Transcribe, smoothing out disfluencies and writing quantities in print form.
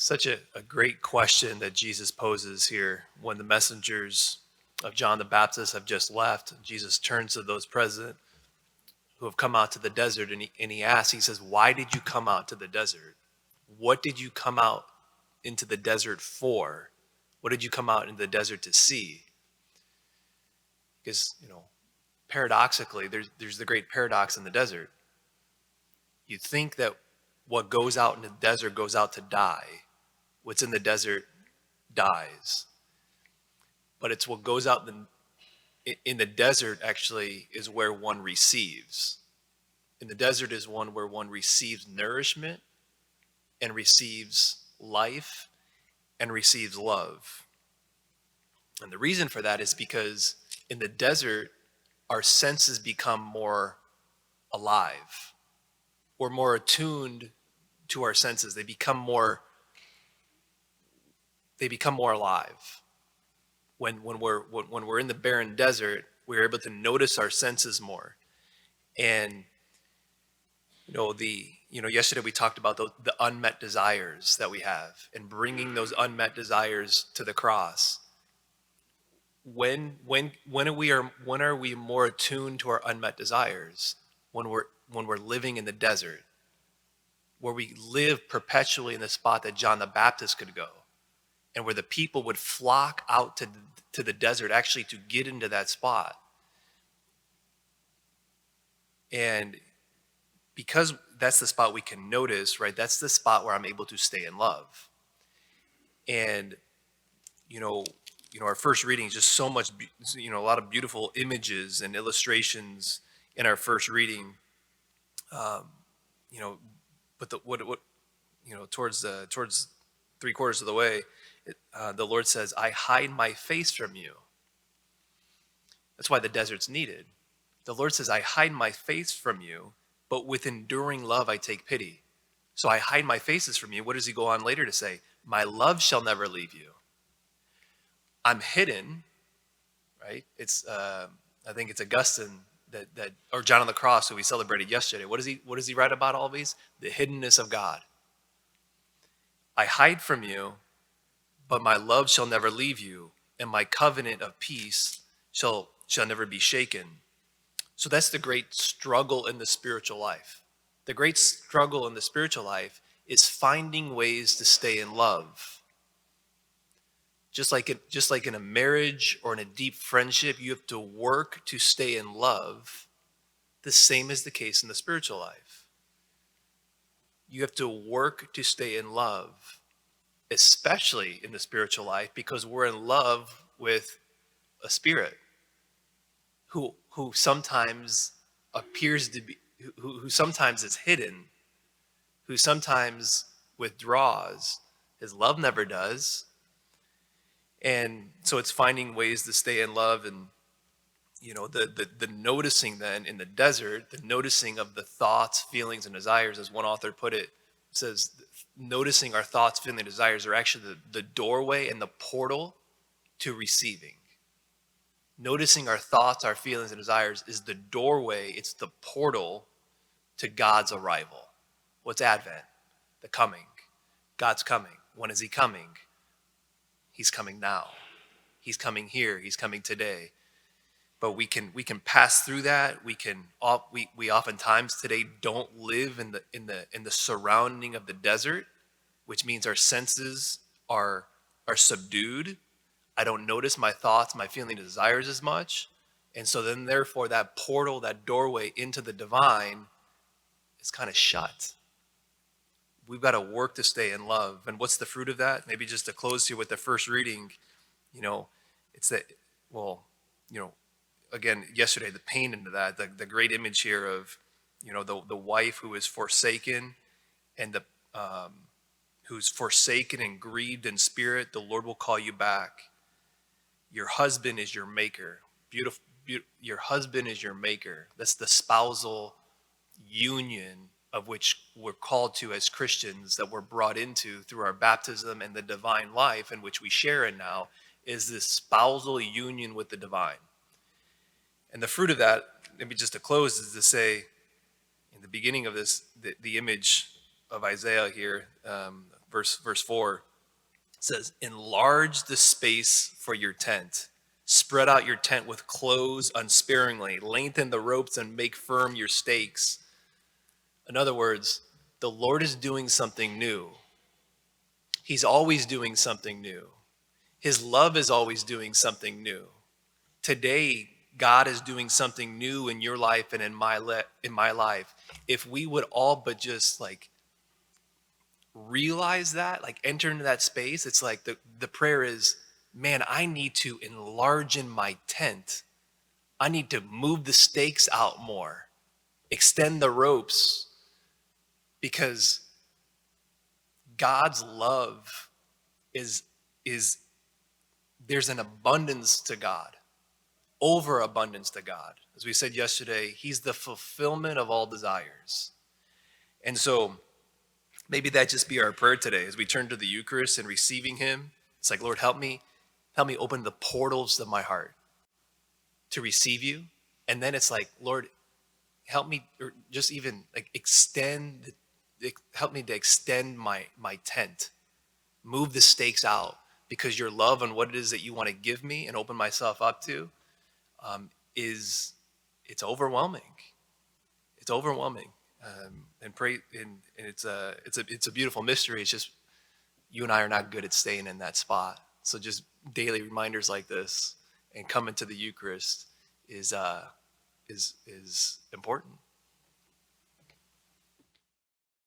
Such a great question that Jesus poses here. When the messengers of John the Baptist have just left, Jesus turns to those present who have come out to the desert and he asks, he says, why did you come out to the desert? What did you come out into the desert for? What did you come out into the desert to see? Because, paradoxically, there's the great paradox in the desert. You think that what goes out in the desert goes out to die. What's in the desert dies. But it's what goes out in the desert actually is where one receives. In the desert is one where one receives nourishment and receives life and receives love. And the reason for that is because in the desert, our senses become more alive. We're more attuned to our senses. They become more alive. When we're in the barren desert, we're able to notice our senses more. And yesterday we talked about the unmet desires that we have and bringing those unmet desires to the cross. When are we more attuned to our unmet desires? When we're living in the desert, where we live perpetually in the spot that John the Baptist could go, and where the people would flock out to the desert actually to get into that spot. And because that's the spot we can notice, right? That's the spot where I'm able to stay in love. And our first reading is just so much, a lot of beautiful images and illustrations in our first reading. But towards 3/4 of the way, the Lord says, "I hide my face from you." That's why the desert's needed. The Lord says, "I hide my face from you, but with enduring love I take pity." So I hide my faces from you. What does he go on later to say? "My love shall never leave you." I'm hidden, right? It's I think it's Augustine that or John on the Cross, who we celebrated yesterday. What does he write about all these? The hiddenness of God. I hide from you, but my love shall never leave you, and my covenant of peace shall never be shaken. So that's the great struggle in the spiritual life. The great struggle in the spiritual life is finding ways to stay in love. Just like in a marriage or in a deep friendship, you have to work to stay in love. The same is the case in the spiritual life. You have to work to stay in love, especially in the spiritual life, because we're in love with a spirit who sometimes appears to be, who sometimes is hidden, who sometimes withdraws. His love never does. And so it's finding ways to stay in love. And the noticing then in the desert, the noticing of the thoughts, feelings, and desires, as one author put it, says noticing our thoughts, feelings, and desires are actually the doorway and the portal to receiving. Noticing our thoughts, our feelings, and desires is the doorway, it's the portal to God's arrival. What's Advent? The coming. God's coming. When is he coming? He's coming now. He's coming here. He's coming today. But we can pass through that. We oftentimes today don't live in the surrounding of the desert, which means our senses are subdued. I don't notice my thoughts, my feelings, desires as much. And so then therefore that portal, that doorway into the divine is kind of shut. We've got to work to stay in love. And what's the fruit of that? Maybe just to close here with the first reading, it's that, again, yesterday, the pain into that, the great image here of, the wife who is forsaken and who's forsaken and grieved in spirit, the Lord will call you back. Your husband is your maker. Beautiful. Your husband is your maker. That's the spousal union of which we're called to as Christians, that we're brought into through our baptism and the divine life in which we share in now, is this spousal union with the divine. And the fruit of that, maybe just to close, is to say, in the beginning of this, the image of Isaiah here, verse 4 says, enlarge the space for your tent. Spread out your tent with clothes unsparingly. Lengthen the ropes and make firm your stakes. In other words, the Lord is doing something new. He's always doing something new. His love is always doing something new. Today, God is doing something new in your life and in my life. If we would all but just like realize that, like enter into that space, it's like the prayer is, man, I need to enlarge in my tent. I need to move the stakes out more, extend the ropes, because God's love is there's an abundance to God, overabundance to God. As we said yesterday, he's the fulfillment of all desires. And so maybe that just be our prayer today as we turn to the Eucharist and receiving him. It's like, Lord, help me open the portals of my heart to receive you. And then it's like, Lord, help me, or just even like help me to extend my tent, move the stakes out, because your love and what it is that you want to give me and open myself up to is it's overwhelming. It's overwhelming. And pray, and it's a beautiful mystery. It's just you and I are not good at staying in that spot. So just daily reminders like this and coming to the Eucharist is important.